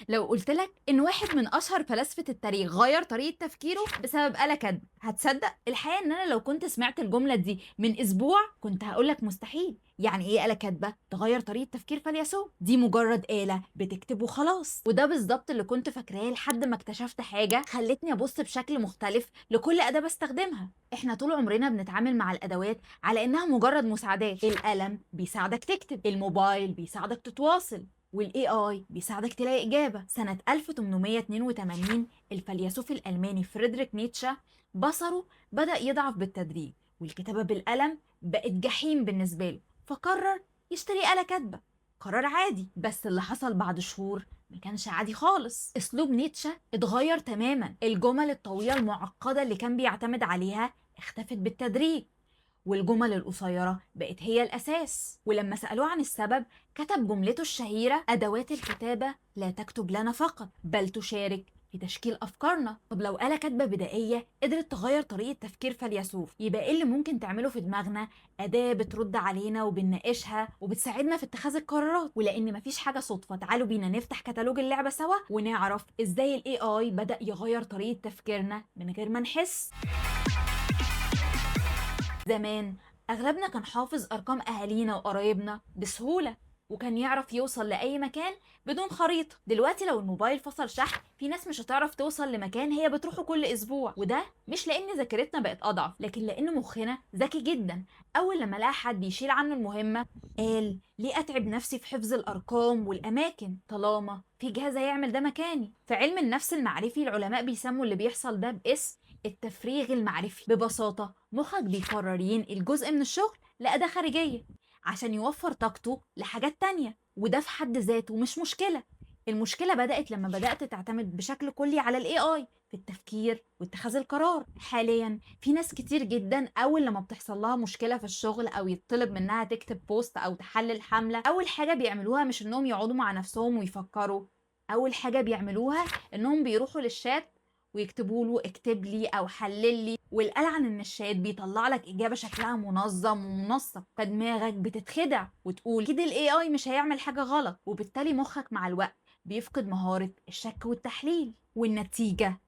لو قلت لك إن واحد من أشهر فلاسفة التاريخ غير طريقة تفكيره بسبب آلة كاتبة، هتصدق؟ الحقيقة إن أنا لو كنت سمعت الجملة دي من أسبوع كنت هقولك مستحيل. يعني إيه آلة كاتبة تغير طريقة تفكير فيلسوف؟ دي مجرد آلة بتكتب وخلاص. وده بالظبط اللي كنت فاكراه لحد ما اكتشفت حاجة خلتني أبص بشكل مختلف لكل أداة بستخدمها. إحنا طول عمرنا بنتعامل مع الأدوات على إنها مجرد مساعدات. القلم بيساعدك تكتب، الموبايل بيساعدك تتواصل، والاي اي بيساعدك تلاقي اجابه. سنه 1882 الفيلسوف الالماني فريدريك نيتشه بصره بدا يضعف بالتدريج، والكتابه بالقلم بقت جحيم بالنسبه له، فقرر يشتري آلة كاتبه. قرار عادي، بس اللي حصل بعد شهور ما كانش عادي خالص. اسلوب نيتشه اتغير تماما، الجمل الطويله المعقده اللي كان بيعتمد عليها اختفت بالتدريج، والجمل القصيرة بقت هي الأساس. ولما سألوه عن السبب كتب جملته الشهيرة: أدوات الكتابة لا تكتب لنا فقط بل تشارك في تشكيل أفكارنا. طب لو آلة كاتبة بدائية قدرت تغير طريقة تفكير فيلسوف، يبقى إيه اللي ممكن تعمله في دماغنا؟ أداة بترد علينا وبنناقشها وبتساعدنا في اتخاذ القرارات. ولأن مفيش حاجة صدفة، تعالوا بينا نفتح كتالوج اللعبة سوا ونعرف إزاي ال AI بدأ يغير طريقة تفكيرنا من غير ما نحس. زمان أغلبنا كان حافظ أرقام أهالينا وقرايبنا بسهولة، وكان يعرف يوصل لأي مكان بدون خريطة. دلوقتي لو الموبايل فصل شحن، في ناس مش هتعرف توصل لمكان هي بتروحه كل أسبوع. وده مش لأن ذاكرتنا بقت أضعف، لكن لأن مخنا ذكي جدا. أول لما لقى حد يشيل عنه المهمة قال: ليه أتعب نفسي في حفظ الأرقام والأماكن طالما في جهاز هيعمل ده مكاني؟ في علم النفس المعرفي العلماء بيسموا اللي بيحصل ده باسم التفريغ المعرفي. ببساطة مخك بيقرر ينقل جزء من الشغل لأداة خارجية عشان يوفر طاقته لحاجات تانية، وده في حد ذاته مش مشكلة. المشكلة بدأت لما بدأت تعتمد بشكل كلي على ال AI في التفكير واتخاذ القرار. حاليا في ناس كتير جدا أول لما بتحصل لها مشكلة في الشغل أو يطلب منها تكتب بوست أو تحلل حملة، أول حاجة بيعملوها مش إنهم يقعدوا مع نفسهم ويفكروا. أول حاجة بيعملوها إنهم بيروحوا للشات ويكتبوا له: اكتب لي او حلل لي، والألعن ان الشات بيطلع لك اجابه شكلها منظم ومنسق، فدماغك بتتخدع وتقول كده الاي اي مش هيعمل حاجه غلط، وبالتالي مخك مع الوقت بيفقد مهاره الشك والتحليل. والنتيجه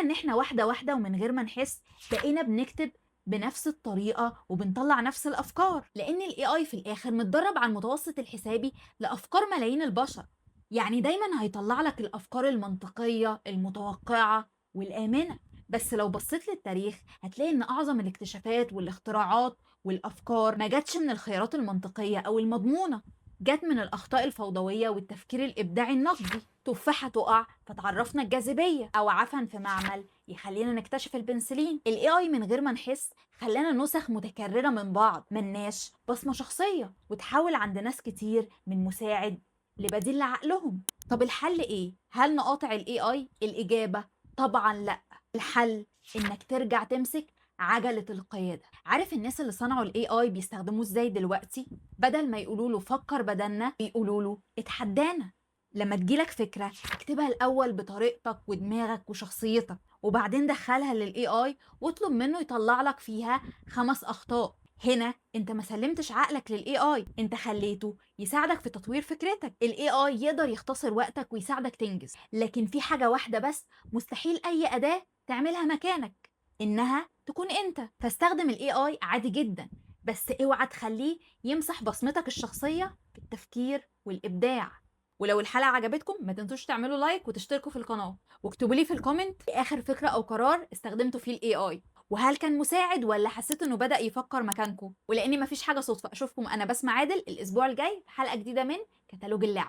ان احنا واحده واحده ومن غير ما نحس بقينا بنكتب بنفس الطريقه وبنطلع نفس الافكار، لان الاي اي في الاخر متدرب على المتوسط الحسابي لافكار ملايين البشر. يعني دايما هيطلع لك الافكار المنطقيه المتوقعه والآمنة. بس لو بصيت للتاريخ هتلاقي إن أعظم الاكتشافات والاختراعات والأفكار ما جاتش من الخيارات المنطقية أو المضمونة، جات من الأخطاء الفوضوية والتفكير الإبداعي النقدي. تفاحة تقع فتعرفنا الجاذبية، أو عفن في معمل يخلينا نكتشف البنسلين. ال AI من غير ما نحس خلانا نسخ متكررة من بعض، ملناش بصمة شخصية، وتحول عند ناس كتير من مساعد لبديل لعقلهم. طب الحل إيه؟ هل نقاطع ال AI؟ الإجابة طبعا لا. الحل انك ترجع تمسك عجلة القيادة. عارف الناس اللي صنعوا الاي اي بيستخدموه ازاي دلوقتي؟ بدل ما يقولوا له فكر بدلنا، بيقولوا له اتحدانا. لما تجيلك فكرة اكتبها الاول بطريقتك ودماغك وشخصيتك، وبعدين دخلها للاي اي واطلب منه يطلع لك فيها 5 اخطاء. هنا انت ما سلمتش عقلك للاي اي، انت خليته يساعدك في تطوير فكرتك. الاي اي يقدر يختصر وقتك ويساعدك تنجز، لكن في حاجة واحدة بس مستحيل اي اداة تعملها مكانك: انها تكون انت. فاستخدم الاي اي عادي جدا، بس اوعى تخليه يمسح بصمتك الشخصية في التفكير والابداع. ولو الحلقة عجبتكم ما تنسوش تعملوا لايك وتشتركوا في القناة، واكتبوا لي في الكومنت إيه اخر فكرة او قرار استخدمتوا فيه الاي اي، وهل كان مساعد ولا حسيت انه بدأ يفكر مكانكم. ولاني مفيش حاجة صدفة، اشوفكم انا بسمة عادل الاسبوع الجاي في حلقة جديدة من كتالوج اللعب.